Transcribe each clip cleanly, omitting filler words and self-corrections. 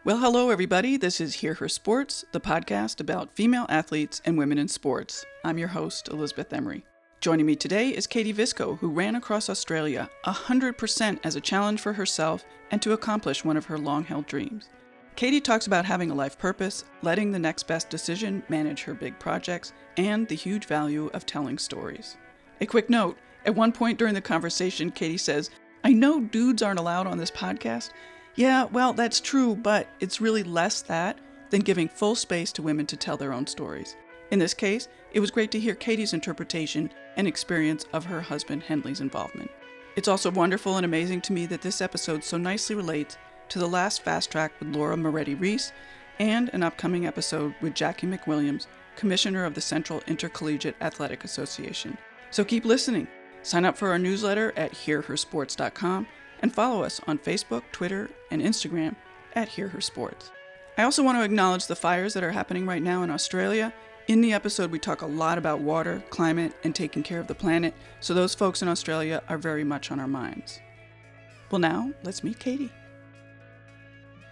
Well, hello, everybody. This is Hear Her Sports, the podcast about female athletes and women in sports. I'm your host, Elizabeth Emery. Joining me today is Katie Visco, who ran across Australia 100% as a challenge for herself and to accomplish one of her long-held dreams. Katie talks about having a life purpose, letting the next best decision manage her big projects, and the huge value of telling stories. A quick note, at one point during the conversation, Katie says, "I know dudes aren't allowed on this podcast." Yeah, well, that's true, but it's really less that than giving full space to women to tell their own stories. In this case, it was great to hear Katie's interpretation and experience of her husband Henley's involvement. It's also wonderful and amazing to me that this episode so nicely relates to the last Fast Track with Laura Moretti-Reese and an upcoming episode with Jackie McWilliams, Commissioner of the Central Intercollegiate Athletic Association. So keep listening. Sign up for our newsletter at hearhersports.com and follow us on Facebook, Twitter, and Instagram at Hear Her Sports. I also want to acknowledge the fires that are happening right now in Australia. In the episode, we talk a lot about water, climate, and taking care of the planet, so those folks in Australia are very much on our minds. Well, now, let's meet Katie.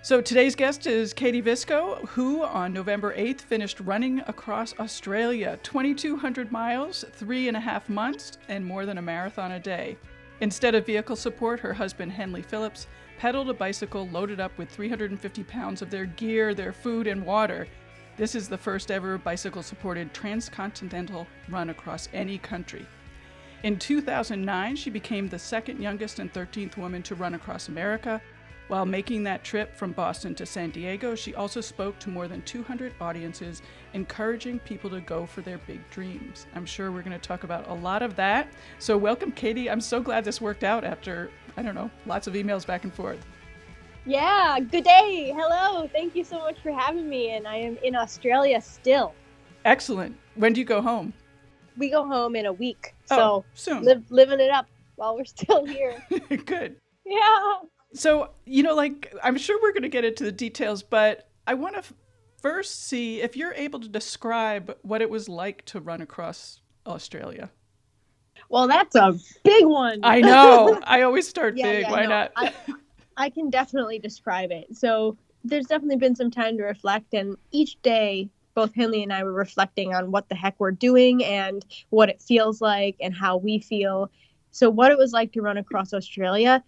So today's guest is Katie Visco, who on November 8th finished running across Australia, 2,200 miles, 3.5 months, and more than a marathon a day. Instead of vehicle support, her husband Henley Phillips pedaled a bicycle loaded up with 350 pounds of their gear, their food, and water. This is the first ever bicycle-supported transcontinental run across any country. In 2009, she became the second youngest and 13th woman to run across America. While making that trip from Boston to San Diego, she also spoke to more than 200 audiences, encouraging people to go for their big dreams. I'm sure we're going to talk about a lot of that. So welcome, Katie. I'm so glad this worked out after, lots of emails back and forth. Yeah, good day. Hello. Thank you so much for having me. And I am in Australia still. Excellent. When do you go home? We go home in a week. Oh, so soon. Living it up while we're still here. Good. Yeah. So, I'm sure we're going to get into the details, but I want to first see if you're able to describe what it was like to run across Australia. Well, that's a big one. I know. I always start big. Why not? I can definitely describe it. So there's definitely been some time to reflect, and each day, both Henley and I were reflecting on what the heck we're doing and what it feels like and how we feel. So what it was like to run across Australia.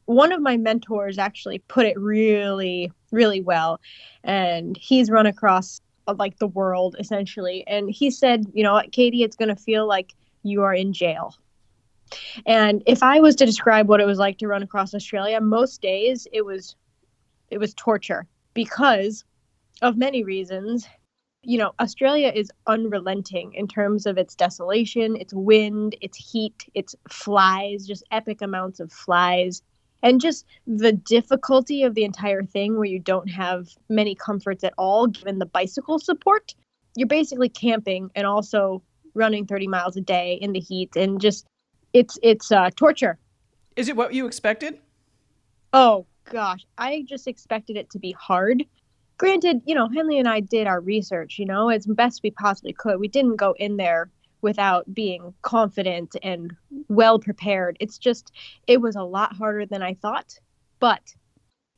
One of my mentors actually put it really, really well. And he's run across the world essentially. And he said, you know what, Katie, it's going to feel like you are in jail. And if I was to describe what it was like to run across Australia, most days it was torture because of many reasons. Australia is unrelenting in terms of its desolation, its wind, its heat, its flies, just epic amounts of flies. And just the difficulty of the entire thing where you don't have many comforts at all, given the bicycle support. You're basically camping and also running 30 miles a day in the heat. And just, it's torture. Is it what you expected? Oh, gosh. I just expected it to be hard. Granted, Henley and I did our research, as best we possibly could. We didn't go in there without being confident and well prepared. It was a lot harder than I thought, but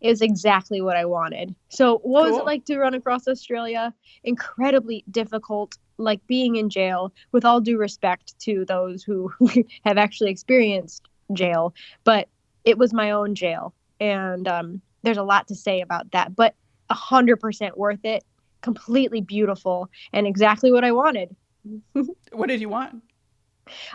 it was exactly what I wanted. So what was it like to run across Australia? Incredibly difficult, like being in jail, with all due respect to those who have actually experienced jail, but it was my own jail. And there's a lot to say about that, but 100% worth it, completely beautiful, and exactly what I wanted. What did you want?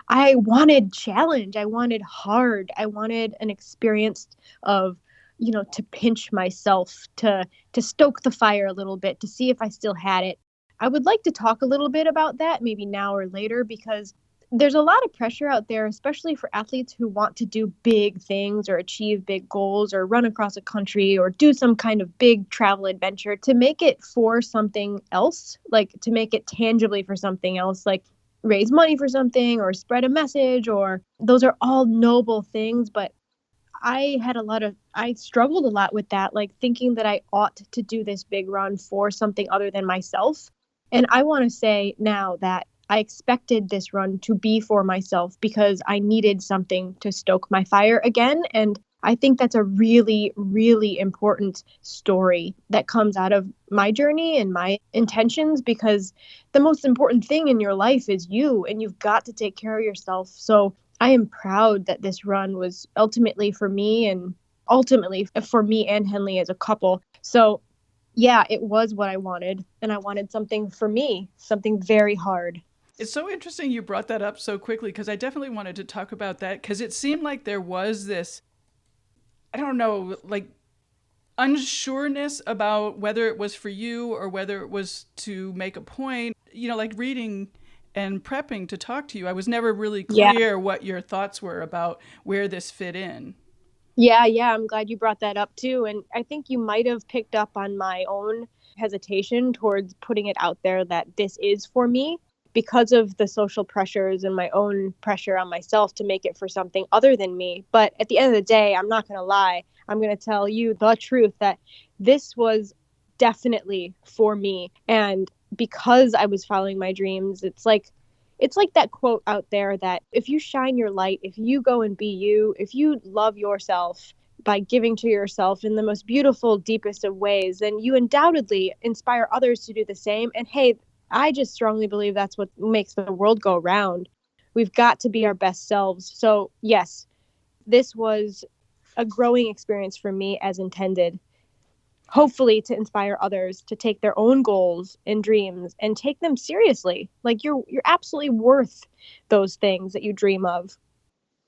I wanted challenge. I wanted hard. I wanted an experience of, to pinch myself, to stoke the fire a little bit, to see if I still had it. I would like to talk a little bit about that, maybe now or later, because there's a lot of pressure out there, especially for athletes who want to do big things or achieve big goals or run across a country or do some kind of big travel adventure, to make it for something else, like to make it tangibly for something else, like raise money for something or spread a message, or those are all noble things. But I struggled a lot with that, like thinking that I ought to do this big run for something other than myself. And I want to say now that I expected this run to be for myself because I needed something to stoke my fire again. And I think that's a really, really important story that comes out of my journey and my intentions, because the most important thing in your life is you, and you've got to take care of yourself. So I am proud that this run was ultimately for me, and ultimately for me and Henley as a couple. So yeah, it was what I wanted, and I wanted something for me, something very hard. It's so interesting you brought that up so quickly, because I definitely wanted to talk about that, because it seemed like there was this, I don't know, like unsureness about whether it was for you or whether it was to make a point. Like reading and prepping to talk to you, I was never really Yeah. clear what your thoughts were about where this fit in. Yeah, I'm glad you brought that up too. And I think you might have picked up on my own hesitation towards putting it out there that this is for me, because of the social pressures and my own pressure on myself to make it for something other than me. But at the end of the day, I'm not going to lie. I'm going to tell you the truth that this was definitely for me. And because I was following my dreams, it's like that quote out there that if you shine your light, if you go and be you, if you love yourself by giving to yourself in the most beautiful, deepest of ways, then you undoubtedly inspire others to do the same. And hey, I just strongly believe that's what makes the world go round. We've got to be our best selves. So, yes, this was a growing experience for me as intended, hopefully to inspire others to take their own goals and dreams and take them seriously. Like you're absolutely worth those things that you dream of.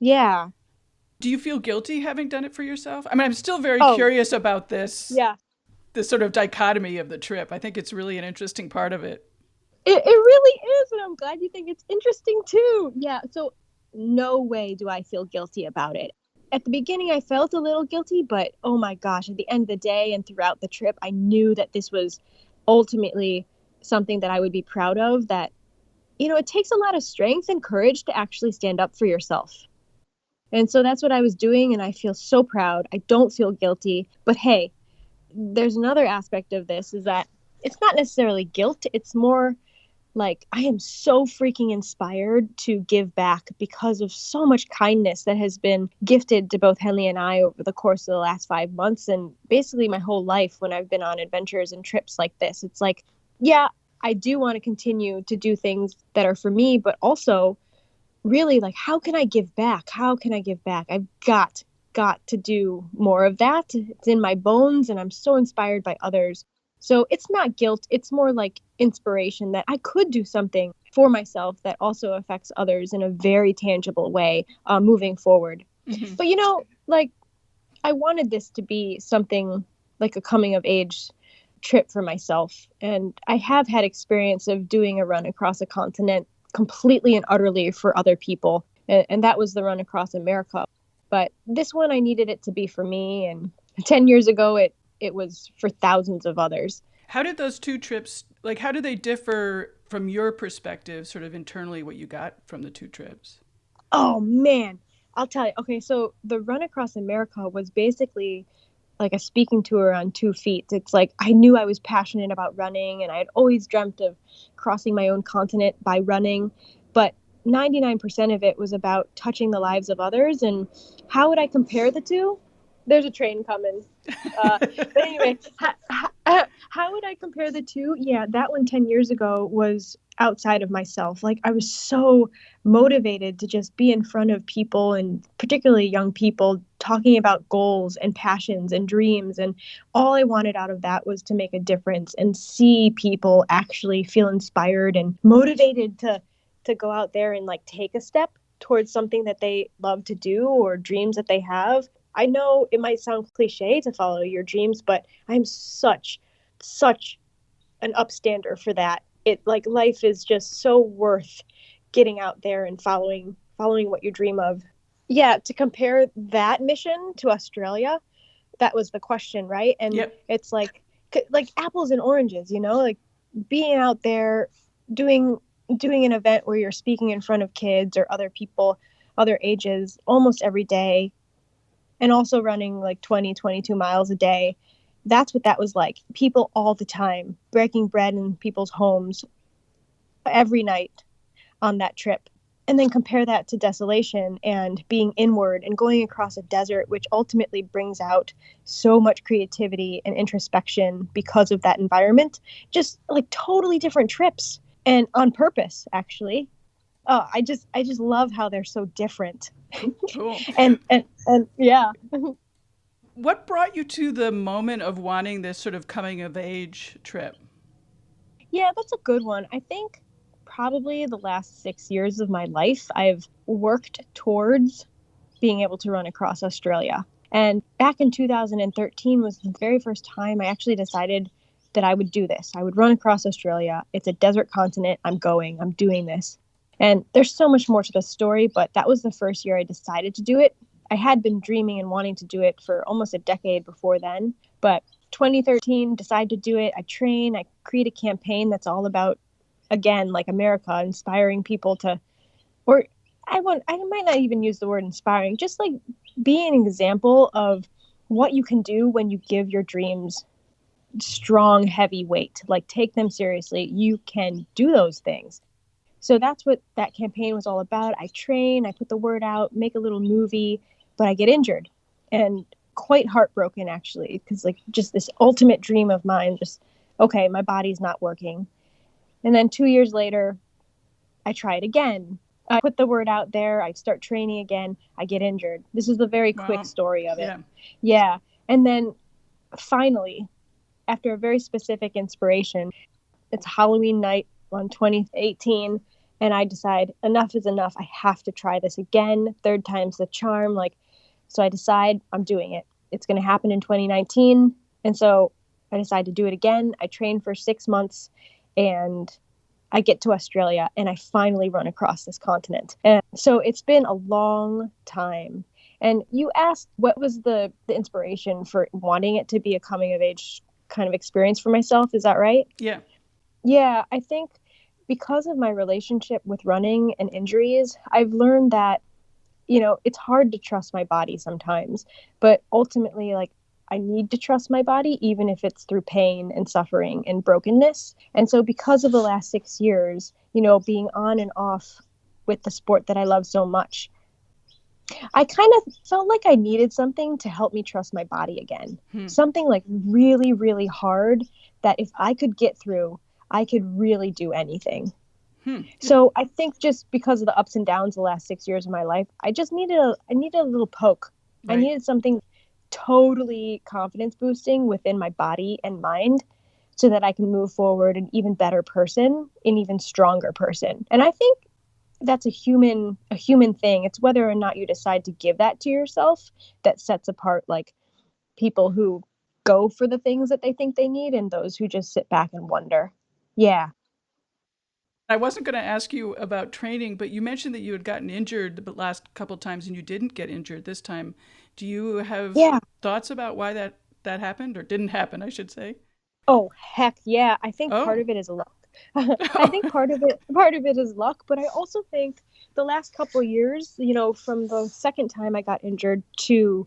Yeah. Do you feel guilty having done it for yourself? I mean, I'm still very Oh, curious about yeah. this sort of dichotomy of the trip. I think it's really an interesting part of it. It really is, and I'm glad you think it's interesting too. Yeah, so no way do I feel guilty about it. At the beginning, I felt a little guilty, but oh my gosh, at the end of the day and throughout the trip, I knew that this was ultimately something that I would be proud of. That, it takes a lot of strength and courage to actually stand up for yourself. And so that's what I was doing, and I feel so proud. I don't feel guilty. But hey, there's another aspect of this is that it's not necessarily guilt, it's more like I am so freaking inspired to give back because of so much kindness that has been gifted to both Henley and I over the course of the last 5 months and basically my whole life when I've been on adventures and trips like this. It's like, yeah, I do want to continue to do things that are for me, but also really like, how can I give back? How can I give back? I've got to do more of that. It's in my bones, and I'm so inspired by others. So it's not guilt. It's more like inspiration that I could do something for myself that also affects others in a very tangible way moving forward. Mm-hmm. But, like I wanted this to be something like a coming of age trip for myself. And I have had experience of doing a run across a continent completely and utterly for other people. And that was the run across America. But this one, I needed it to be for me. And 10 years ago, it was for thousands of others. How did those two trips, like, how do they differ from your perspective, sort of internally, what you got from the two trips? Oh, man. I'll tell you. Okay, so the run across America was basically like a speaking tour on 2 feet. It's like I knew I was passionate about running, and I had always dreamt of crossing my own continent by running. But 99% of it was about touching the lives of others. And how would I compare the two? There's a train coming. But anyway, how would I compare the two? Yeah, that one 10 years ago was outside of myself. Like I was so motivated to just be in front of people, and particularly young people, talking about goals and passions and dreams. And all I wanted out of that was to make a difference and see people actually feel inspired and motivated to go out there and like take a step towards something that they love to do or dreams that they have. I know it might sound cliche to follow your dreams, but I'm such an upstander for that. It like life is just so worth getting out there and following what you dream of. Yeah, to compare that mission to Australia, that was the question, right? And Yep. it's like apples and oranges, like being out there doing doing an event where you're speaking in front of kids or other people, other ages almost every day, and also running like 22 miles a day. That's what that was like. People all the time, breaking bread in people's homes every night on that trip. And then compare that to desolation and being inward and going across a desert, which ultimately brings out so much creativity and introspection because of that environment. Just like totally different trips, and on purpose, actually. Oh, I just love how they're so different. Cool. And yeah. What brought you to the moment of wanting this sort of coming of age trip? Yeah, that's a good one. I think probably the last 6 years of my life, I've worked towards being able to run across Australia. And back in 2013 was the very first time I actually decided that I would do this. I would run across Australia. It's a desert continent. I'm doing this. And there's so much more to the story, but that was the first year I decided to do it. I had been dreaming and wanting to do it for almost a decade before then, but 2013 decided to do it. I train, I create a campaign that's all about, again, like America, inspiring people to, or I might not even use the word inspiring, just like be an example of what you can do when you give your dreams strong, heavy weight. Like take them seriously. You can do those things. So that's what that campaign was all about. I train, I put the word out, make a little movie, but I get injured and quite heartbroken actually, because like just this ultimate dream of mine, just okay, my body's not working. And then 2 years later, I try it again. I put the word out there, I start training again, I get injured. This is the very quick Wow. story of it. Yeah. Yeah. And then finally, after a very specific inspiration, it's Halloween night on 2018, and I decide enough is enough. I have to try this again. Third time's the charm. Like, so I decide I'm doing it. It's going to happen in 2019. And so I decide to do it again. I train for 6 months and I get to Australia and I finally run across this continent. And so it's been a long time. And you asked what was the inspiration for wanting it to be a coming of age kind of experience for myself. Is that right? Yeah. Yeah, I think because of my relationship with running and injuries, I've learned that, it's hard to trust my body sometimes, but ultimately, like, I need to trust my body, even if it's through pain and suffering and brokenness. And so, because of the last 6 years, being on and off with the sport that I love so much, I kind of felt like I needed something to help me trust my body again. Something like really, really hard that if I could get through, I could really do anything. So I think just because of the ups and downs the last 6 years of my life, I needed a little poke. I Right. needed something totally confidence boosting within my body and mind so that I can move forward an even better person, an even stronger person. And I think that's a human thing. It's whether or not you decide to give that to yourself that sets apart like people who go for the things that they think they need and those who just sit back and wonder. Yeah. I wasn't going to ask you about training, but you mentioned that you had gotten injured the last couple of times and you didn't get injured this time. Do you have Yeah. thoughts about why that happened or didn't happen, I should say? Oh, heck yeah. I think part Oh. of it is luck. I think part of it is luck, but I also think the last couple of years, from the second time I got injured to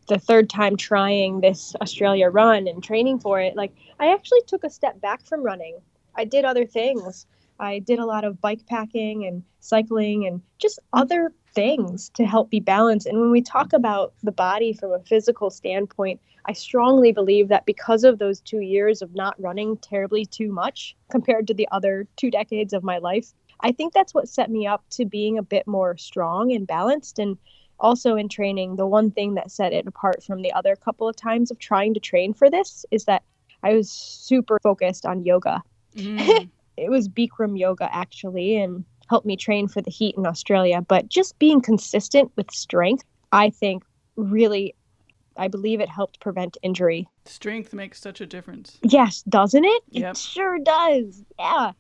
the third time trying this Australia run and training for it, like I actually took a step back from running. I did other things. I did a lot of bike packing and cycling and just other things to help be balanced. And when we talk about the body from a physical standpoint, I strongly believe that because of those 2 years of not running terribly too much compared to the other 2 decades of my life, I think that's what set me up to being a bit more strong and balanced. And also in training, the one thing that set it apart from the other couple of times of trying to train for this is that I was super focused on yoga. Mm. It was Bikram yoga actually, and helped me train for the heat in Australia. But just being consistent with strength, I think really, I believe it helped prevent injury. Strength makes such a difference. Yes, doesn't it? It Yep. sure does. Yeah.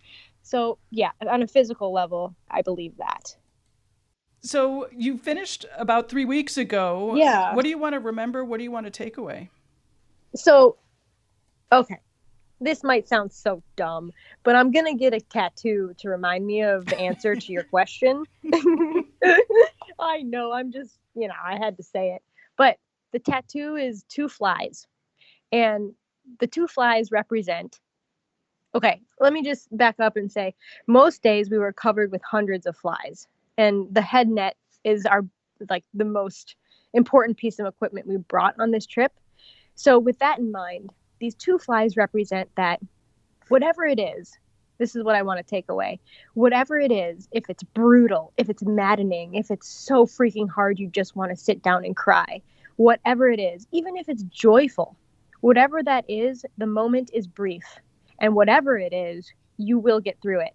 So, yeah, on a physical level, I believe that. So you finished about 3 weeks ago. Yeah. What do you want to remember? What do you want to take away? So, okay. This might sound so dumb, but I'm going to get a tattoo to remind me of the answer to your question. I know, I'm just, I had to say it. But the tattoo is two flies. And the two flies represent, okay, let me just back up and say most days we were covered with hundreds of flies. And the head net is our, like, the most important piece of equipment we brought on this trip. So with that in mind, these 2 flies represent that whatever it is, this is what I want to take away. Whatever it is, if it's brutal, if it's maddening, if it's so freaking hard you just want to sit down and cry, whatever it is, even if it's joyful, whatever that is, the moment is brief. And whatever it is, you will get through it.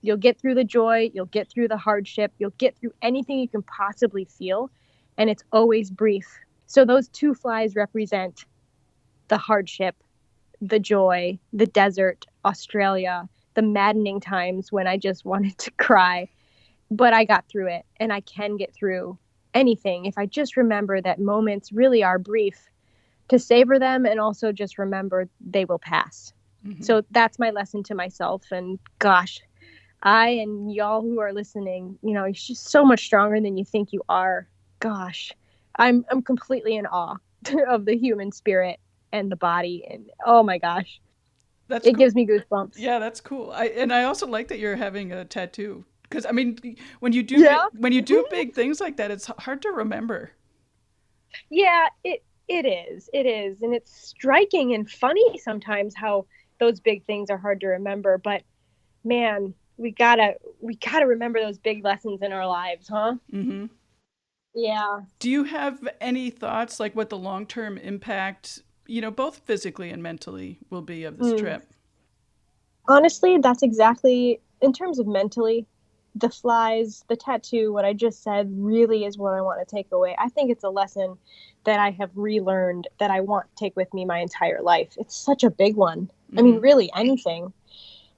You'll get through the joy, you'll get through the hardship, you'll get through anything you can possibly feel, and it's always brief. So those 2 flies represent the hardship, the joy, the desert, Australia, the maddening times when I just wanted to cry. But I got through it, and I can get through anything if I just remember that moments really are brief, to savor them and also just remember they will pass. Mm-hmm. So that's my lesson to myself. And gosh, I and y'all who are listening, you know, you're just so much stronger than you think you are. Gosh, I'm completely in awe of the human spirit and the body. And oh my gosh, it gives me goosebumps. Yeah, that's cool. I also like that you're having a tattoo, because I mean, when you do big things like that, it's hard to remember. Yeah, it is, and it's striking and funny sometimes how those big things are hard to remember. But man, we gotta remember those big lessons in our lives, huh? Mm-hmm. Yeah. Do you have any thoughts, like what the long-term impact, you know, both physically and mentally, will be of this trip? Honestly, that's exactly, in terms of mentally, the flies, the tattoo, what I just said really is what I want to take away. I think it's a lesson that I have relearned that I want to take with me my entire life. It's such a big one. Mm-hmm. I mean, really anything.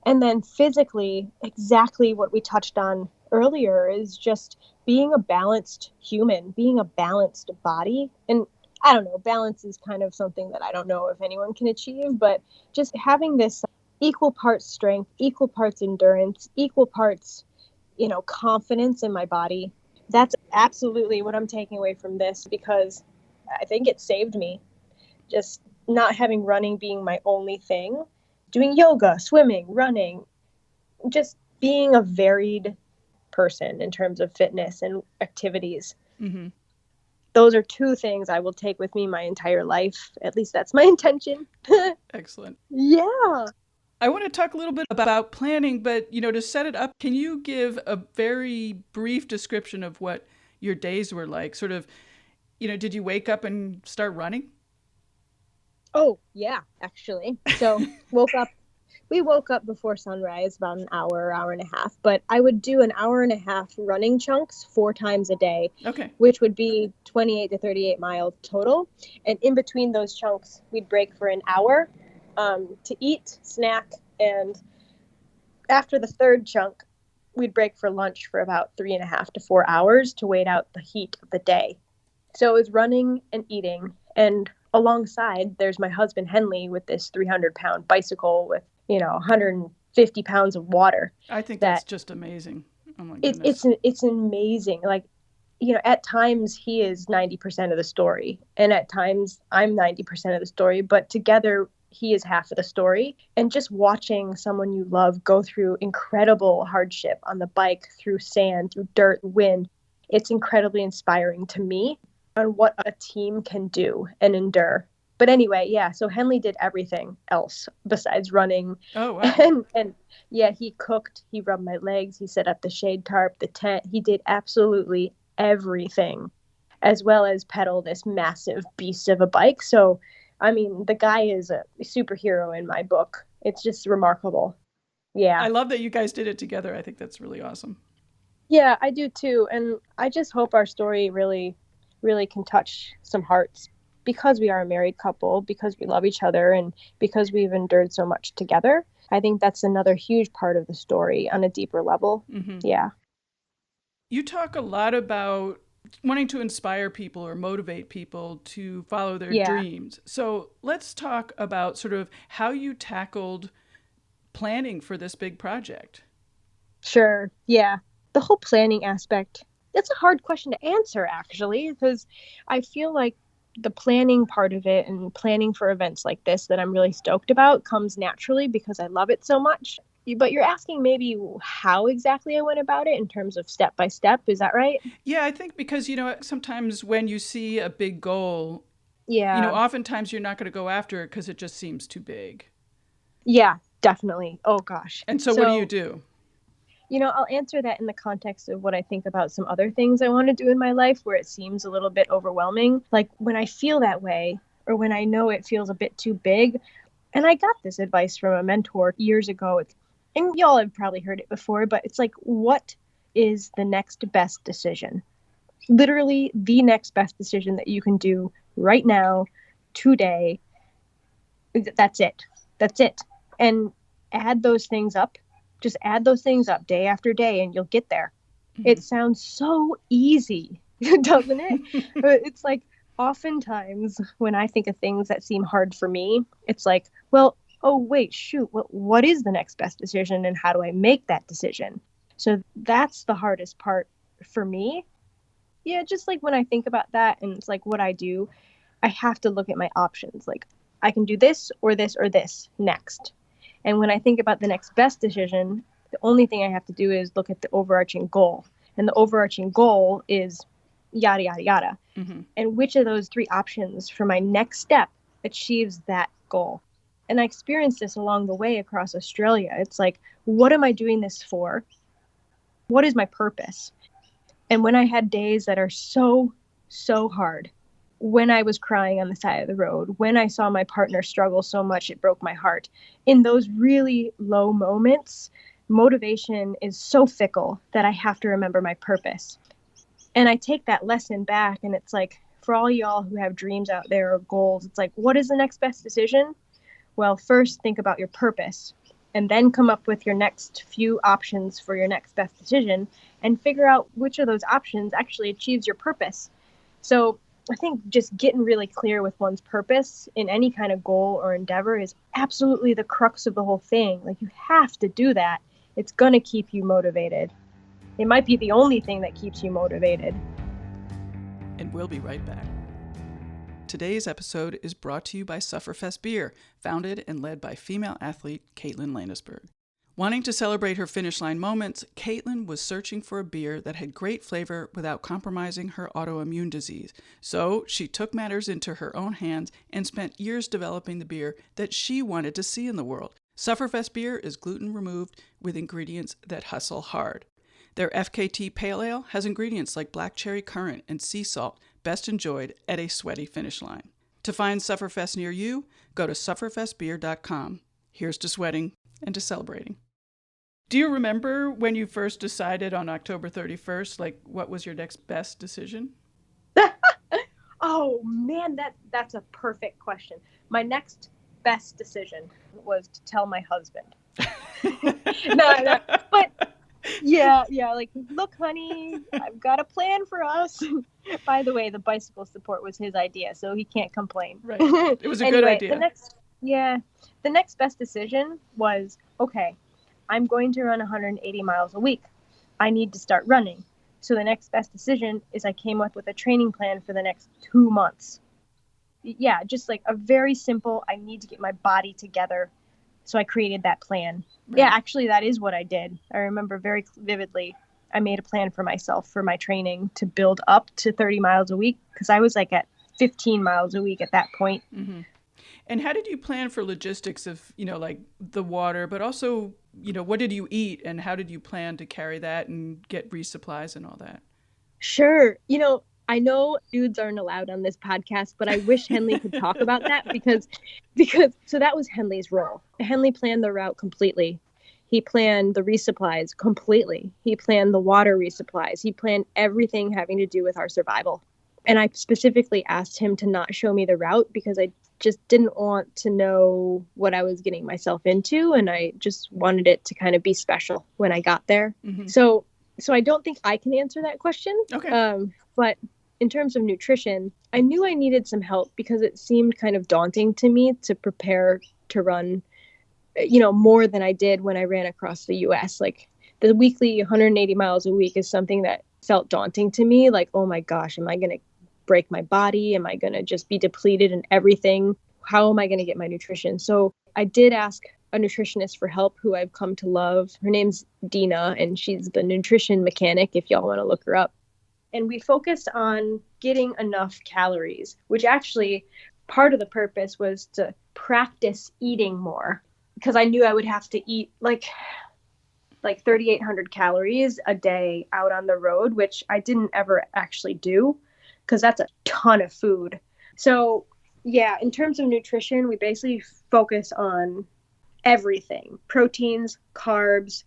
And then physically, exactly what we touched on earlier is just being a balanced human, being a balanced body. And I don't know, balance is kind of something that I don't know if anyone can achieve, but just having this equal parts strength, equal parts endurance, equal parts, you know, confidence in my body. That's absolutely what I'm taking away from this, because I think it saved me. Just not having running being my only thing, doing yoga, swimming, running, just being a varied person in terms of fitness and activities. Mm-hmm. Those are 2 things I will take with me my entire life. At least that's my intention. Excellent. Yeah. I want to talk a little bit about planning, but, you know, to set it up, can you give a very brief description of what your days were like? Sort of, you know, did you wake up and start running? Oh, yeah, actually. So we woke up before sunrise, about an hour and a half, but I would do an hour and a half running chunks 4 times a day, okay, which would be 28 to 38 miles total. And in between those chunks, we'd break for an hour to eat, snack, and after the 3rd chunk, we'd break for lunch for about 3.5 to 4 hours to wait out the heat of the day. So it was running and eating, and alongside, there's my husband, Henley, with this 300-pound bicycle with, you know, 150 pounds of water. I think that's just amazing. Oh my goodness. It's amazing. Like, you know, at times he is 90% of the story, and at times I'm 90% of the story, but together he is half of the story. And just watching someone you love go through incredible hardship on the bike, through sand, through dirt, wind, it's incredibly inspiring to me on what a team can do and endure. But anyway, yeah, so Henley did everything else besides running. Oh, wow. And yeah, he cooked, he rubbed my legs, he set up the shade tarp, the tent. He did absolutely everything, as well as pedal this massive beast of a bike. So, I mean, the guy is a superhero in my book. It's just remarkable. Yeah. I love that you guys did it together. I think that's really awesome. Yeah, I do too. And I just hope our story really can touch some hearts, because we are a married couple, because we love each other, and because we've endured so much together. I think that's another huge part of the story on a deeper level. Mm-hmm. Yeah. You talk a lot about wanting to inspire people or motivate people to follow their dreams. So let's talk about sort of how you tackled planning for this big project. Sure. Yeah. The whole planning aspect, that's a hard question to answer, actually, because I feel like the planning part of it, and planning for events like this that I'm really stoked about, comes naturally because I love it so much. But you're asking maybe how exactly I went about it in terms of step by step. Is that right? Yeah, I think because, sometimes when you see a big goal, Yeah. oftentimes you're not going to go after it because it just seems too big. Yeah, definitely. Oh, gosh. And so what do you So, do? I'll answer that in the context of what I think about some other things I want to do in my life where it seems a little bit overwhelming. Like when I feel that way or when I know it feels a bit too big. And I got this advice from a mentor years ago. And y'all have probably heard it before, but it's like, what is the next best decision? Literally the next best decision that you can do right now, today. That's it. That's it. And add those things up. Just add those things up day after day and you'll get there. Mm-hmm. It sounds so easy, doesn't it? But it's like oftentimes when I think of things that seem hard for me, it's like, well, oh, wait, shoot, what is the next best decision and how do I make that decision? So that's the hardest part for me. Yeah, just like when I think about that and it's like what I do, I have to look at my options. Like I can do this or this or this next. And when I think about the next best decision, the only thing I have to do is look at the overarching goal. And the overarching goal is yada, yada, yada. Mm-hmm. And which of those three options for my next step achieves that goal? And I experienced this along the way across Australia. It's like, what am I doing this for? What is my purpose? And when I had days that are so, so hard, when I was crying on the side of the road, when I saw my partner struggle so much it broke my heart, in those really low moments, motivation is so fickle that I have to remember my purpose. And I take that lesson back and it's like, for all y'all who have dreams out there or goals, it's like, what is the next best decision? Well, first think about your purpose and then come up with your next few options for your next best decision and figure out which of those options actually achieves your purpose. So I think just getting really clear with one's purpose in any kind of goal or endeavor is absolutely the crux of the whole thing. Like you have to do that. It's going to keep you motivated. It might be the only thing that keeps you motivated. And we'll be right back. Today's episode is brought to you by Sufferfest Beer, founded and led by female athlete Caitlin Landisberg. Wanting to celebrate her finish line moments, Caitlin was searching for a beer that had great flavor without compromising her autoimmune disease. So she took matters into her own hands and spent years developing the beer that she wanted to see in the world. Sufferfest Beer is gluten removed with ingredients that hustle hard. Their FKT Pale Ale has ingredients like black cherry currant and sea salt, best enjoyed at a sweaty finish line. To find Sufferfest near you, go to sufferfestbeer.com. Here's to sweating and to celebrating. Do you remember when you first decided on October 31st, like what was your next best decision? Oh man, that's a perfect question. My next best decision was to tell my husband. No, but yeah, like, look, honey, I've got a plan for us. By the way, the bicycle support was his idea, so he can't complain. Right. It was a good idea. The next best decision was, okay, I'm going to run 180 miles a week. I need to start running. So the next best decision is I came up with a training plan for the next 2 months. Yeah, just like a very simple, I need to get my body together. So I created that plan. Right. Yeah, actually, that is what I did. I remember very vividly, I made a plan for myself for my training to build up to 30 miles a week because I was like at 15 miles a week at that point. Mm-hmm. And how did you plan for logistics of, like the water, but also, what did you eat and how did you plan to carry that and get resupplies and all that? Sure. I know dudes aren't allowed on this podcast, but I wish Henley could talk about that because so that was Henley's role. Henley planned the route completely. He planned the resupplies completely. He planned the water resupplies. He planned everything having to do with our survival. And I specifically asked him to not show me the route because I just didn't want to know what I was getting myself into. And I just wanted it to kind of be special when I got there. Mm-hmm. So I don't think I can answer that question. Okay. But in terms of nutrition, I knew I needed some help because it seemed kind of daunting to me to prepare to run, more than I did when I ran across the U.S. Like the weekly 180 miles a week is something that felt daunting to me. Like, oh my gosh, am I going to break my body? Am I going to just be depleted in everything? How am I going to get my nutrition? So I did ask a nutritionist for help who I've come to love. Her name's Dina, and she's the nutrition mechanic if y'all want to look her up. And we focused on getting enough calories, which actually part of the purpose was to practice eating more, because I knew I would have to eat like 3,800 calories a day out on the road, which I didn't ever actually do because that's a ton of food. So yeah, in terms of nutrition, we basically focus on everything: proteins, carbs,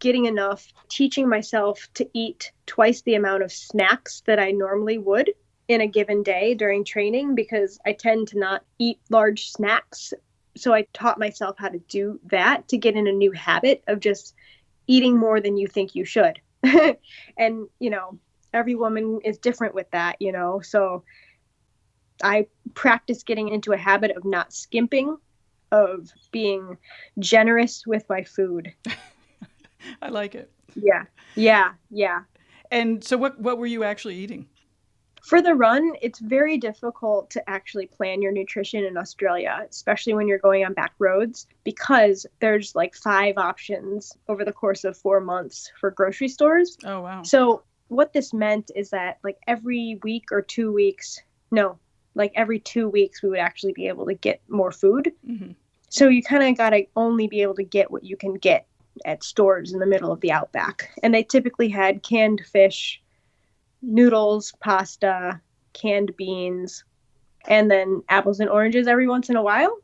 getting enough, teaching myself to eat twice the amount of snacks that I normally would in a given day during training, because I tend to not eat large snacks. So I taught myself how to do that, to get in a new habit of just eating more than you think you should. And, every woman is different with that, so I practice getting into a habit of not skimping, of being generous with my food. I like it. Yeah. And so what were you actually eating? For the run, it's very difficult to actually plan your nutrition in Australia, especially when you're going on back roads, because there's like 5 options over the course of 4 months for grocery stores. Oh, wow. So what this meant is that like every week or 2 weeks, no, like every 2 weeks, we would actually be able to get more food. Mm-hmm. So you kind of got to only be able to get what you can get at stores in the middle of the outback. And they typically had canned fish, noodles, pasta, canned beans, and then apples and oranges every once in a while,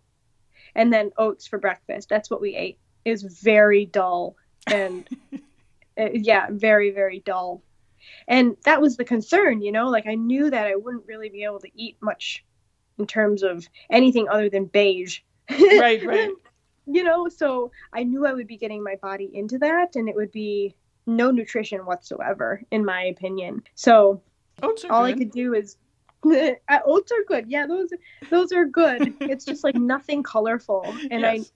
and then oats for breakfast. That's what we ate. It was very dull, and very, very dull. And that was the concern, like I knew that I wouldn't really be able to eat much in terms of anything other than beige. Right. So I knew I would be getting my body into that, and it would be no nutrition whatsoever, in my opinion. So oats are all good. I could do is oats are good. Yeah, those are good. It's just like nothing colorful, and yes.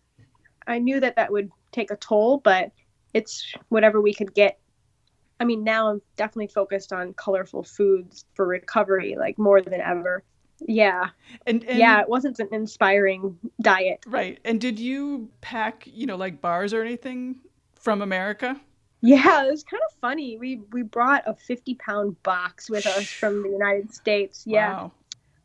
I knew that would take a toll, but it's whatever we could get. I mean, now I'm definitely focused on colorful foods for recovery, like more than ever. Yeah. And yeah, it wasn't an inspiring diet. Right. And did you pack, like bars or anything from America? Yeah, it was kind of funny. We brought a 50-pound box with us from the United States. Yeah. Wow.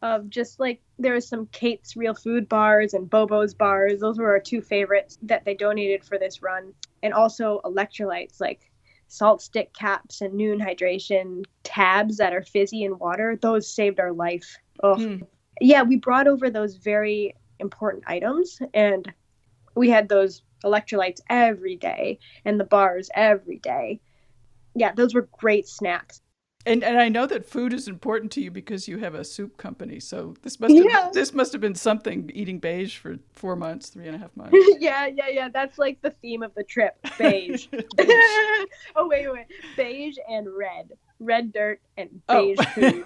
Of just like, there was some Kate's Real Food bars and Bobo's bars. Those were our 2 favorites that they donated for this run. And also electrolytes like salt stick caps and Noon hydration tabs that are fizzy in water. Those saved our life. Oh, Yeah, we brought over those very important items, and we had those electrolytes every day and the bars every day. Yeah, those were great snacks. And I know that food is important to you because you have a soup company. So this must have been something, eating beige for 4 months, 3.5 months. Yeah. That's like the theme of the trip. Beige. Oh, wait. Beige and red. Red dirt and beige food.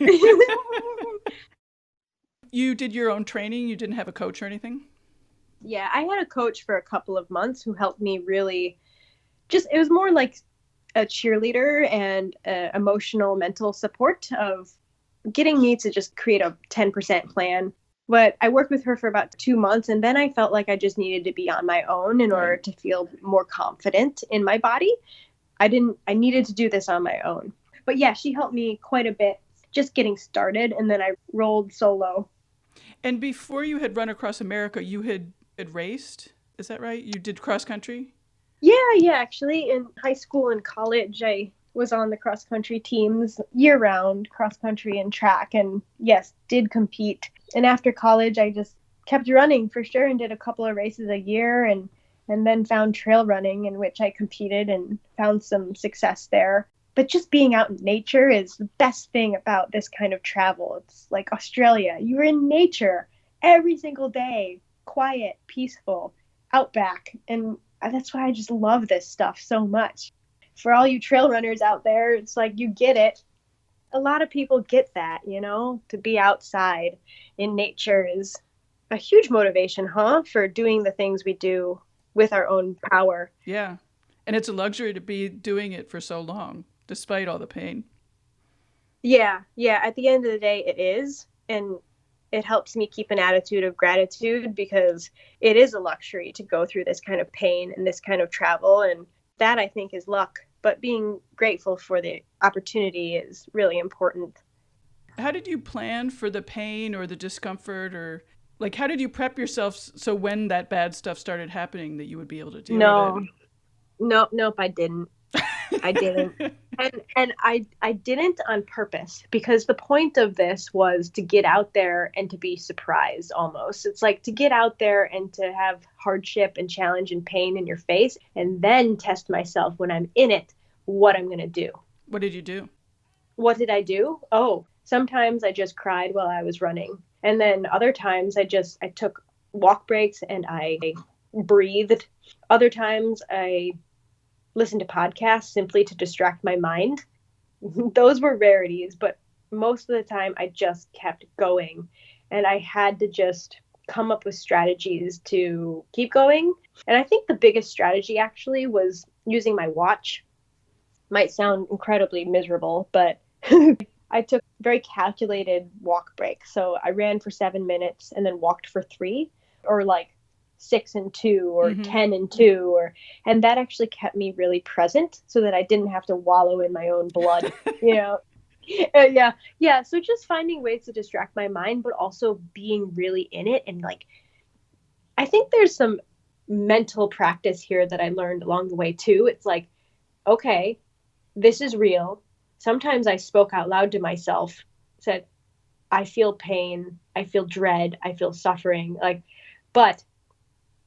You did your own training? You didn't have a coach or anything? Yeah, I had a coach for a couple of months who helped me really it was more like a cheerleader and emotional, mental support of getting me to just create a 10% plan. But I worked with her for about 2 months, and then I felt like I just needed to be on my own in order to feel more confident in my body. I needed to do this on my own. But yeah, she helped me quite a bit just getting started, and then I rolled solo. And before you had run across America, you had raced? Is that right? You did cross country? Yeah, actually in high school and college, I was on the cross country teams year round, cross country and track, and yes, did compete. And after college, I just kept running for sure and did a couple of races a year, and then found trail running, in which I competed and found some success there. But just being out in nature is the best thing about this kind of travel. It's like Australia. You're in nature every single day, quiet, peaceful, outback. And that's why I just love this stuff so much. For all you trail runners out there, it's like you get it. A lot of people get that, to be outside in nature is a huge motivation, for doing the things we do with our own power. Yeah. And it's a luxury to be doing it for so long, despite all the pain. Yeah. At the end of the day, it is. And it helps me keep an attitude of gratitude because it is a luxury to go through this kind of pain and this kind of travel. And that, I think, is luck. But being grateful for the opportunity is really important. How did you plan for the pain or the discomfort, or like how did you prep yourself so when that bad stuff started happening that you would be able to deal with Nope, I didn't. I didn't. it? And I didn't on purpose, because the point of this was to get out there and to be surprised almost. It's like to get out there and to have hardship and challenge and pain in your face and then test myself when I'm in it, what I'm going to do. What did you do? What did I do? Oh, sometimes I just cried while I was running. And then other times I took walk breaks and I breathed. Other times I listened to podcasts simply to distract my mind. Those were rarities, but most of the time I just kept going. And I had to just come up with strategies to keep going. And I think the biggest strategy actually was using my watch. Might sound incredibly miserable, but I took very calculated walk breaks. So I ran for 7 minutes and then walked for 3, or like 6 and 2 or 10 and 2, and that actually kept me really present so that I didn't have to wallow in my own blood, you know. Yeah. So just finding ways to distract my mind, but also being really in it. And like, I think there's some mental practice here that I learned along the way too. It's like, okay, this is real. Sometimes I spoke out loud to myself, said, I feel pain, I feel dread, I feel suffering. Like, but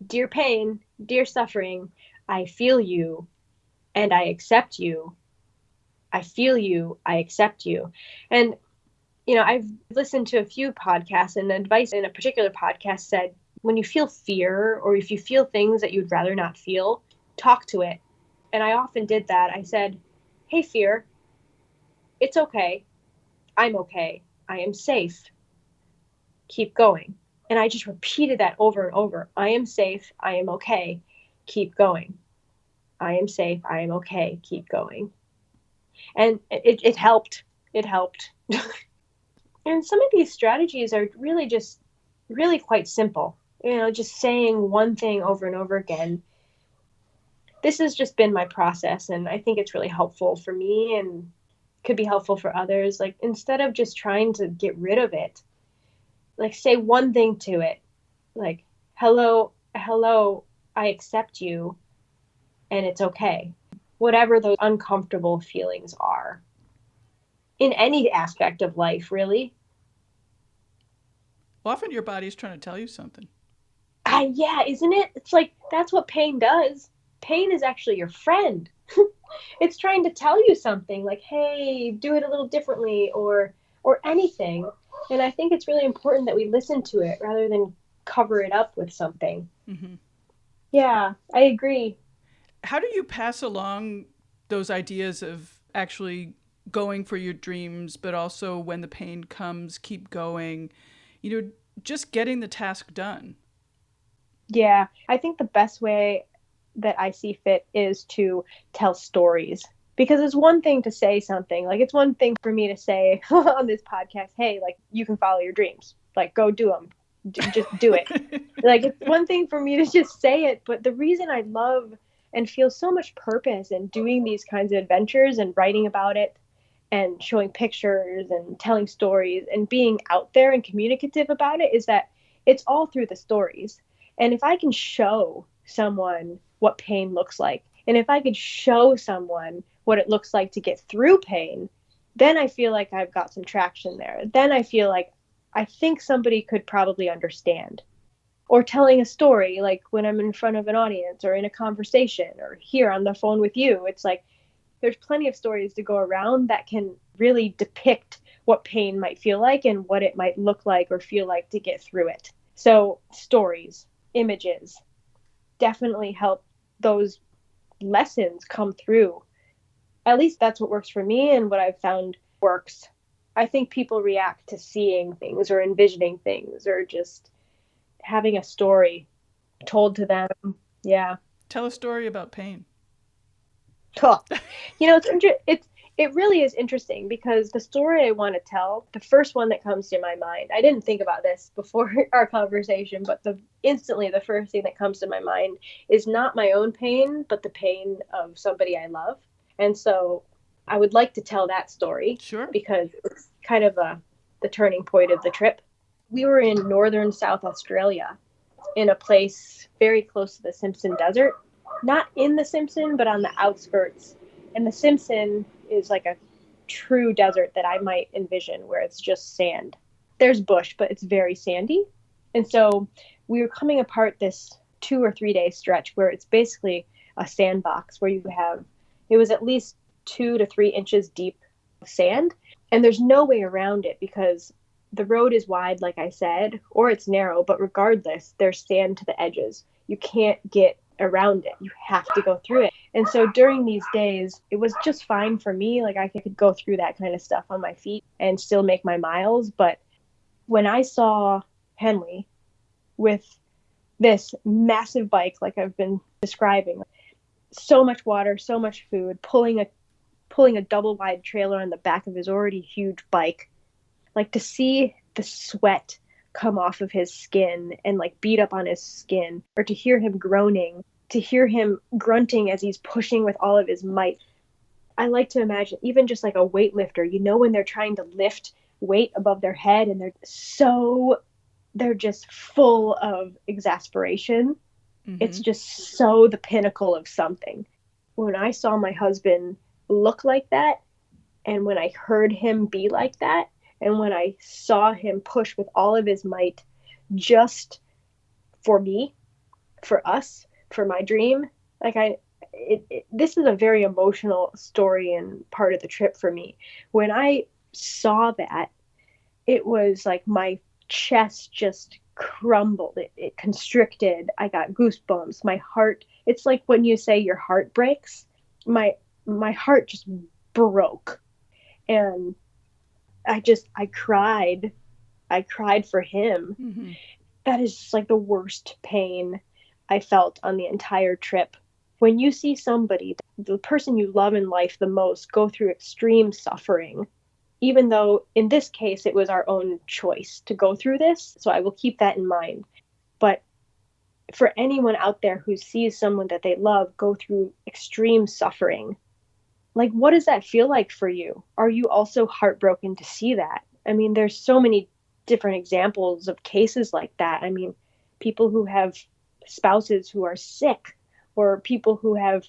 dear pain, dear suffering, I feel you and I accept you. I feel you, I accept you. And, I've listened to a few podcasts, and the advice in a particular podcast said, when you feel fear or if you feel things that you'd rather not feel, talk to it. And I often did that. I said, hey, fear, it's okay. I'm okay. I am safe. Keep going. And I just repeated that over and over. I am safe. I am okay. Keep going. I am safe. I am okay. Keep going. And it helped. It helped. And some of these strategies are really just really quite simple. Just saying one thing over and over again. This has just been my process, and I think it's really helpful for me and could be helpful for others. Like, instead of just trying to get rid of it, like, say one thing to it, like, hello, I accept you, and it's okay. Whatever those uncomfortable feelings are in any aspect of life, really. Often your body's trying to tell you something. Yeah, isn't it? It's like, that's what pain does. Pain is actually your friend. It's trying to tell you something like, hey, do it a little differently, or anything. And I think it's really important that we listen to it rather than cover it up with something. Mm-hmm. Yeah, I agree. How do you pass along those ideas of actually going for your dreams, but also when the pain comes, keep going, just getting the task done? Yeah, I think the best way that I see fit is to tell stories. Because it's one thing to say something, like, it's one thing for me to say on this podcast, hey, like, you can follow your dreams, like, go do them, just do it. Like, it's one thing for me to just say it, but the reason I love and feel so much purpose in doing these kinds of adventures and writing about it and showing pictures and telling stories and being out there and communicative about it is that it's all through the stories. And if I can show someone what pain looks like, and if I could show someone what it looks like to get through pain, then I feel like I've got some traction there. Then I feel like I think somebody could probably understand. Or telling a story, like when I'm in front of an audience or in a conversation or here on the phone with you, it's like there's plenty of stories to go around that can really depict what pain might feel like and what it might look like or feel like to get through it. So stories, images definitely help those lessons come through. At least that's what works for me and what I've found works. I think people react to seeing things or envisioning things or just having a story told to them. Yeah. Tell a story about pain. Cool. It's It really is interesting because the story I want to tell, the first one that comes to my mind, I didn't think about this before our conversation, but instantly the first thing that comes to my mind is not my own pain, but the pain of somebody I love. And so I would like to tell that story. Sure. Because it's kind of the turning point of the trip. We were in northern South Australia in a place very close to the Simpson Desert. Not in the Simpson, but on the outskirts. And the Simpson is like a true desert that I might envision where it's just sand. There's bush, but it's very sandy. And so we were coming apart this 2 or 3 day stretch where it's basically a sandbox where it was at least 2 to 3 inches deep sand. And there's no way around it because the road is wide, like I said, or it's narrow, but regardless, there's sand to the edges. You can't get around it. You have to go through it. And so during these days, it was just fine for me. Like I could go through that kind of stuff on my feet and still make my miles. But when I saw Henley with this massive bike, like I've been describing, so much water, so much food, pulling a double wide trailer on the back of his already huge bike, like to see the sweat come off of his skin and like beat up on his skin, or to hear him groaning, to hear him grunting as he's pushing with all of his might. I like to imagine even just like a weightlifter, when they're trying to lift weight above their head and they're just full of exasperation. Mm-hmm. It's just so the pinnacle of something. When I saw my husband look like that, and when I heard him be like that, and when I saw him push with all of his might just for me, for us, for my dream, this is a very emotional story and part of the trip for me. When I saw that, it was like my chest just crumbled. It constricted. I got goosebumps. My heart, it's like when you say your heart breaks, my heart just broke. And I cried. I cried for him. Mm-hmm. That is just like the worst pain I felt on the entire trip. When you see somebody, the person you love in life the most, go through extreme suffering, even though in this case it was our own choice to go through this, so I will keep that in mind. But for anyone out there who sees someone that they love go through extreme suffering, like, what does that feel like for you? Are you also heartbroken to see that? I mean, there's so many different examples of cases like that. I mean, people who have spouses who are sick, or people who have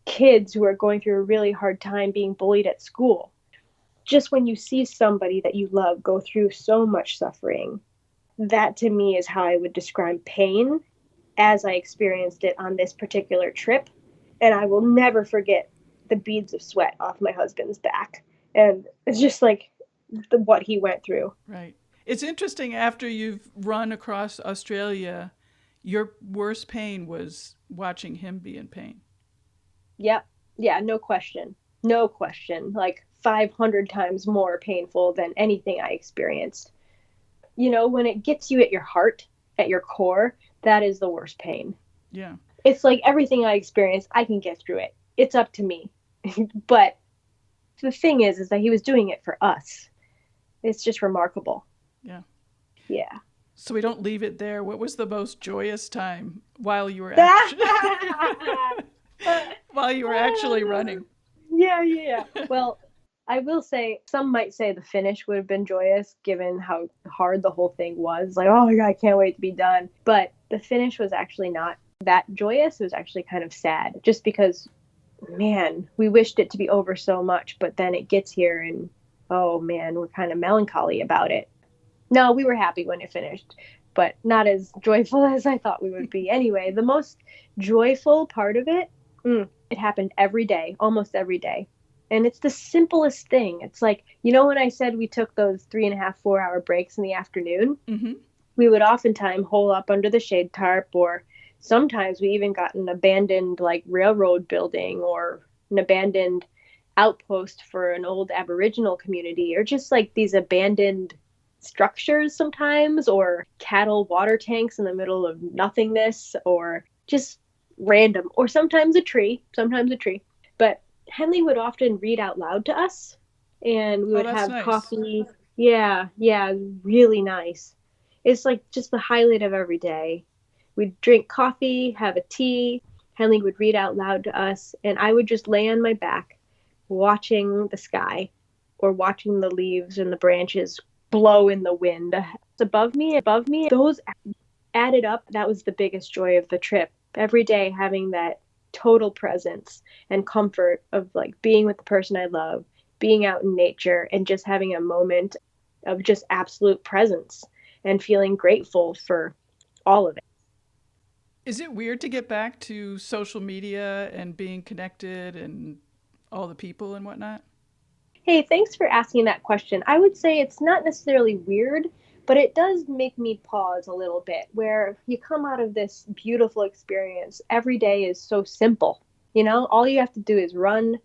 kids who are going through a really hard time being bullied at school. Just when you see somebody that you love go through so much suffering, that to me is how I would describe pain as I experienced it on this particular trip. And I will never forget the beads of sweat off my husband's back. And it's just like what he went through. Right. It's interesting, after you've run across Australia, your worst pain was watching him be in pain. Yep. Yeah, no question. No question. Like 500 times more painful than anything I experienced. When it gets you at your heart, at your core, that is the worst pain. Yeah. It's like everything I experienced, I can get through it. It's up to me. But the thing is that he was doing it for us. It's just remarkable. Yeah. Yeah. So we don't leave it there. What was the most joyous time while you were actually running? Yeah. Well, I will say, some might say the finish would have been joyous given how hard the whole thing was. Like, oh my God, I can't wait to be done. But the finish was actually not that joyous. It was actually kind of sad, just because, man, we wished it to be over so much, but then it gets here and, oh man, we're kind of melancholy about it. No, we were happy when it finished, but not as joyful as I thought we would be. Anyway, the most joyful part of it, it happened every day, almost every day. And it's the simplest thing. It's like, when I said we took those 3.5, 4 hour breaks in the afternoon, mm-hmm. we would oftentimes hole up under the shade tarp, or sometimes we even got an abandoned like railroad building or an abandoned outpost for an old Aboriginal community, or just like these abandoned structures sometimes, or cattle water tanks in the middle of nothingness, or just random, or sometimes a tree. But Henley would often read out loud to us, and we Oh, would that's have nice. coffee. Yeah, yeah, really nice. It's like just the highlight of every day. We'd drink coffee, have a tea. Henley would read out loud to us, and I would just lay on my back watching the sky or watching the leaves and the branches blow in the wind. It's above me. Those added up, that was the biggest joy of the trip. Every day having that total presence and comfort of like being with the person I love, being out in nature, and just having a moment of just absolute presence and feeling grateful for all of it. Is it weird to get back to social media and being connected and all the people and whatnot? Hey, thanks for asking that question. I would say it's not necessarily weird, but it does make me pause a little bit where you come out of this beautiful experience. Every day is so simple. All you have to do is run,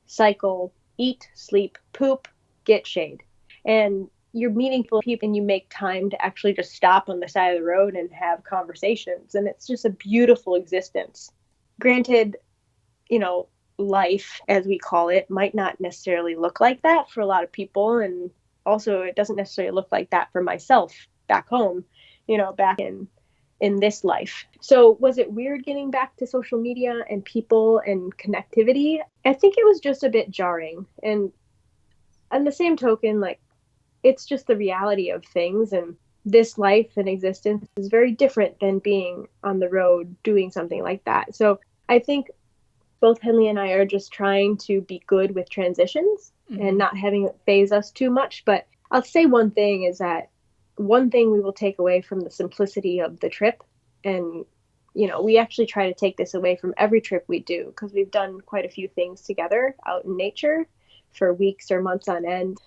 cycle, eat, sleep, poop, get shade. And you're meeting people and you make time to actually just stop on the side of the road and have conversations. And it's just a beautiful existence. Granted, you know, life, as we call it, might not necessarily look like that for a lot of people. And also, it doesn't necessarily look like that for myself back home, back in this life. So, was it weird getting back to social media and people and connectivity? I think it was just a bit jarring. And on the same token, like, it's just the reality of things. And this life and existence is very different than being on the road doing something like that. So, I think both Henley and I are just trying to be good with transitions and not having it phase us too much. But I'll say one thing is that one thing we will take away from the simplicity of the trip, and we actually try to take this away from every trip we do because we've done quite a few things together out in nature for weeks or months on end.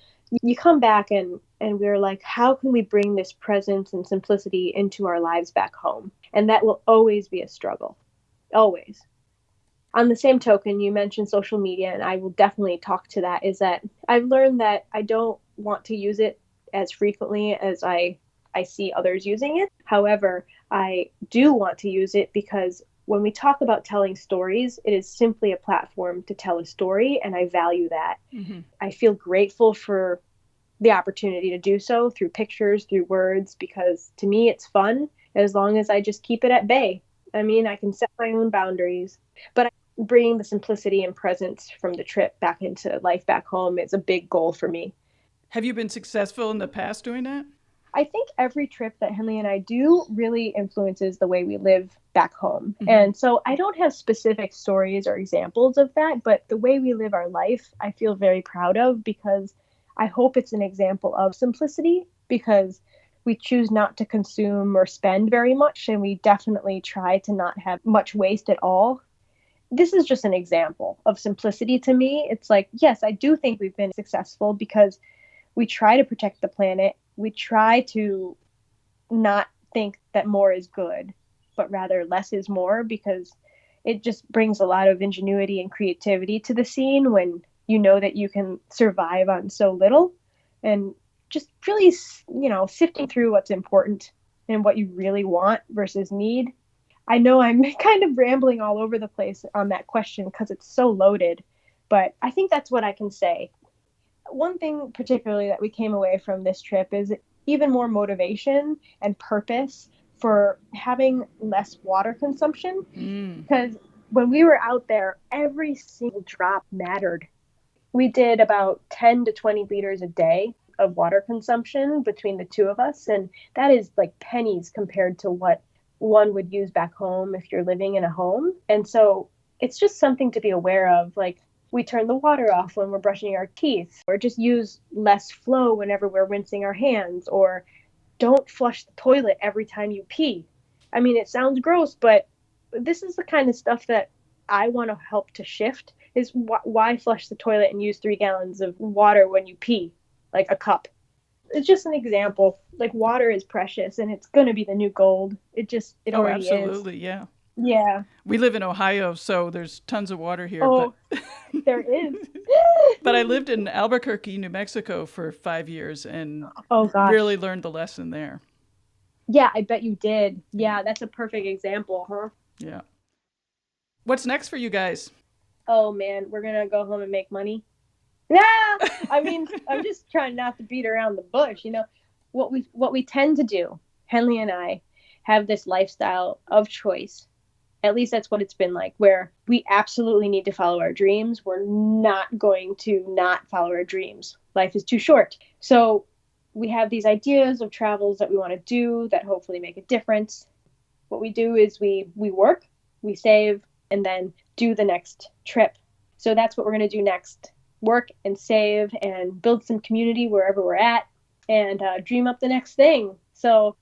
You come back and we're like, how can we bring this presence and simplicity into our lives back home? And that will always be a struggle, always. On the same token, you mentioned social media, and I will definitely talk to that, is that I've learned that I don't want to use it as frequently as I see others using it. However, I do want to use it because when we talk about telling stories, it is simply a platform to tell a story, and I value that. I feel grateful for the opportunity to do so through pictures, through words, because to me it's fun as long as I just keep it at bay. I mean, I can set my own boundaries, but bringing the simplicity and presence from the trip back into life back home is a big goal for me. Have you been successful in the past doing that? I think every trip that Henley and I do really influences the way we live back home. And so I don't have specific stories or examples of that, but the way we live our life, I feel very proud of because I hope it's an example of simplicity because we choose not to consume or spend very much. And we definitely try to not have much waste at all. This is just an example of simplicity to me. It's like, yes, I do think we've been successful because we try to protect the planet. We try to not think that more is good, but rather less is more because it just brings a lot of ingenuity and creativity to the scene when you know that you can survive on so little and just really, sifting through what's important and what you really want versus need. I know I'm kind of rambling all over the place on that question because it's so loaded, but I think that's what I can say. One thing particularly that we came away from this trip is even more motivation and purpose for having less water consumption because when we were out there, every single drop mattered. We did about 10 to 20 liters a day of water consumption between the two of us. And that is like pennies compared to what one would use back home if you're living in a home. And so it's just something to be aware of. Like we turn the water off when we're brushing our teeth, or just use less flow whenever we're rinsing our hands, or don't flush the toilet every time you pee. I mean, it sounds gross, but this is the kind of stuff that I want to help to shift is why flush the toilet and use 3 gallons of water when you pee, like a cup. It's just an example. Like water is precious and it's going to be the new gold. It Oh, already is. absolutely. Yeah. Yeah. We live in Ohio, so there's tons of water here, Oh, there is. but I lived in Albuquerque, New Mexico for 5 years and Oh gosh. really learned the lesson there. Yeah, I bet you did. Yeah, that's a perfect example, huh? Yeah. What's next for you guys? oh man, we're going to go home and make money. Yeah. I mean, I'm just trying not to beat around the bush. What we tend to do, Henley and I have this lifestyle of choice. At least that's what it's been like, where we absolutely need to follow our dreams. We're not going to not follow our dreams. Life is too short. So we have these ideas of travels that we want to do that hopefully make a difference. What we do is we work, we save, and then do the next trip. So that's what we're going to do next. Work and save and build some community wherever we're at and dream up the next thing. So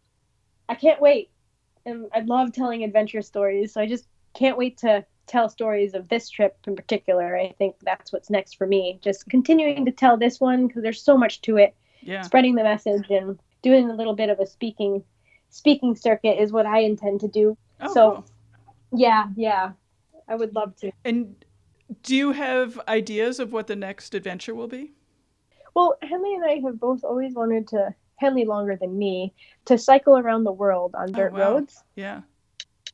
I can't wait. And I love telling adventure stories. So I just can't wait to tell stories of this trip in particular. I think that's what's next for me. Just continuing to tell this one because there's so much to it. Yeah. Spreading the message and doing a little bit of a speaking circuit is what I intend to do. Oh, so cool. Yeah. I would love to. And do you have ideas of what the next adventure will be? Well, Henley and I have both always wanted to, Henley longer than me, to cycle around the world on dirt roads. Yeah.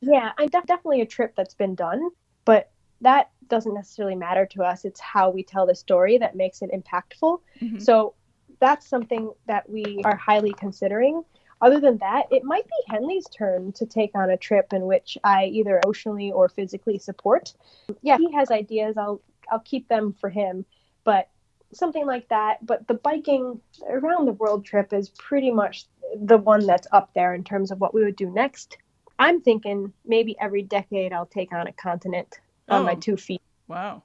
Yeah, definitely a trip that's been done, but that doesn't necessarily matter to us. It's how we tell the story that makes it impactful. Mm-hmm. So that's something that we are highly considering. Other than that, it might be Henley's turn to take on a trip in which I either emotionally or physically support. Yeah, he has ideas. I'll keep them for him, but something like that. But the biking around the world trip is pretty much the one that's up there in terms of what we would do next. I'm thinking maybe every decade I'll take on a continent on my 2 feet. Wow.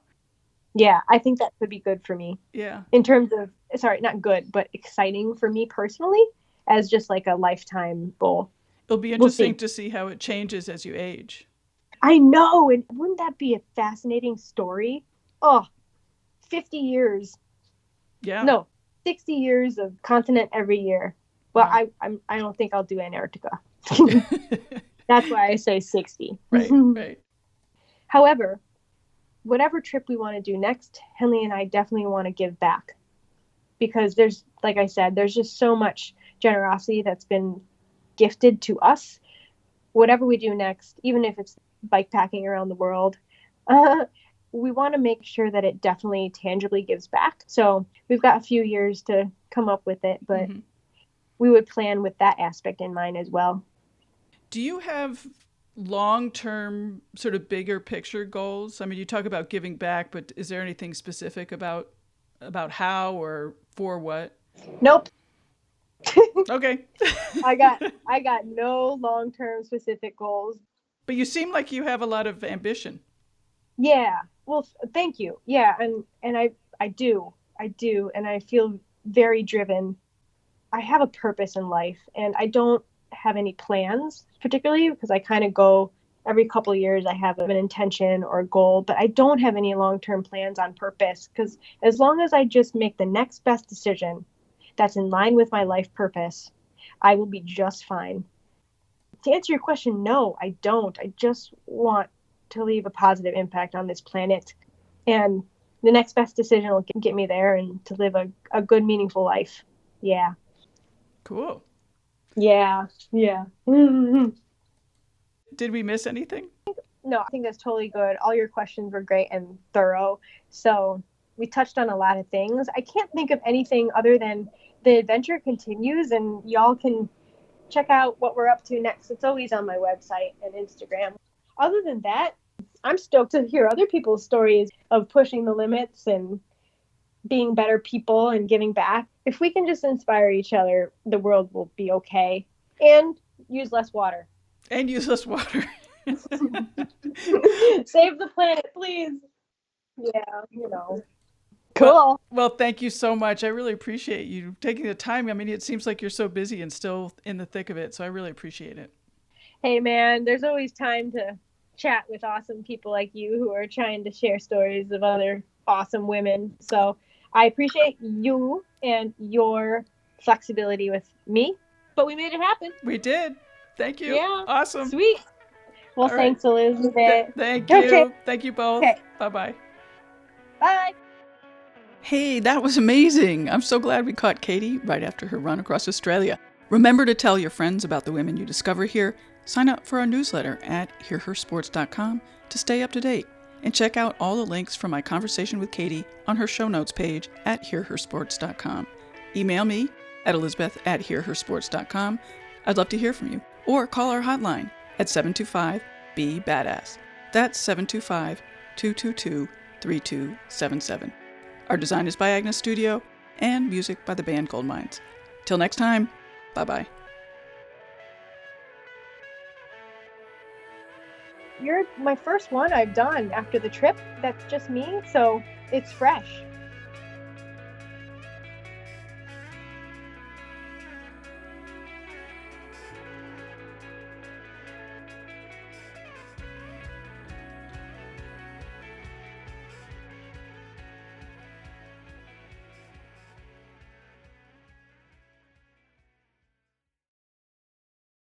Yeah, I think that would be good for me. Yeah. In terms of, sorry, not good, but exciting for me personally as just like a lifetime goal. It'll be interesting to see how it changes as you age. I know. And wouldn't that be a fascinating story? Oh, 50 years. Yeah. No, 60 years of continent every year. Well, Wow. I don't think I'll do Antarctica. That's why I say 60. Right. However, whatever trip we want to do next, Henley and I definitely want to give back. Because there's, like I said, there's just so much generosity that's been gifted to us. Whatever we do next, even if it's bike packing around the world, we want to make sure that it definitely tangibly gives back. So we've got a few years to come up with it, but we would plan with that aspect in mind as well. Do you have long-term sort of bigger picture goals? I mean, you talk about giving back, but is there anything specific about how or for what? Nope. Okay. I got no long-term specific goals. But you seem like you have a lot of ambition. Yeah. Well, thank you. Yeah, and I do. And I feel very driven. I have a purpose in life, and I don't have any plans particularly because I kind of go every couple of years. I have an intention or a goal, but I don't have any long-term plans on purpose because as long as I just make the next best decision that's in line with my life purpose, I will be just fine. To answer your question, no, I don't. I just want to leave a positive impact on this planet, and the next best decision will get me there and to live a good, meaningful life. Yeah. Cool. Yeah. Did we miss anything? No, I think that's totally good. All your questions were great and thorough. So we touched on a lot of things. I can't think of anything other than the adventure continues, and y'all can check out what we're up to next. It's always on my website and Instagram. Other than that, I'm stoked to hear other people's stories of pushing the limits and being better people and giving back. If we can just inspire each other, the world will be okay. And use less water. And use less water. Save the planet, please. Yeah, Cool. Well, thank you so much. I really appreciate you taking the time. I mean, it seems like you're so busy and still in the thick of it, so I really appreciate it. Hey, man, there's always time to chat with awesome people like you who are trying to share stories of other awesome women. So I appreciate you and your flexibility with me, but we made it happen. We did. Thank you. Yeah. Awesome. Sweet. Well, All thanks, right. Elizabeth. Thank you. Okay. Thank you both. Okay. Bye-bye. Bye. Hey, that was amazing. I'm so glad we caught Katie right after her run across Australia. Remember to tell your friends about the women you discover here. Sign up for our newsletter at hearhersports.com to stay up to date. And check out all the links from my conversation with Katie on her show notes page at hearhersports.com. Email me at elizabeth@hearhersports.com. I'd love to hear from you. Or call our hotline at 725-BE-BADASS. That's 725-222-3277. Our design is by Agnes Studio and music by the band Goldmines. Till next time, bye-bye. You're my first one I've done after the trip. That's just me, so it's fresh.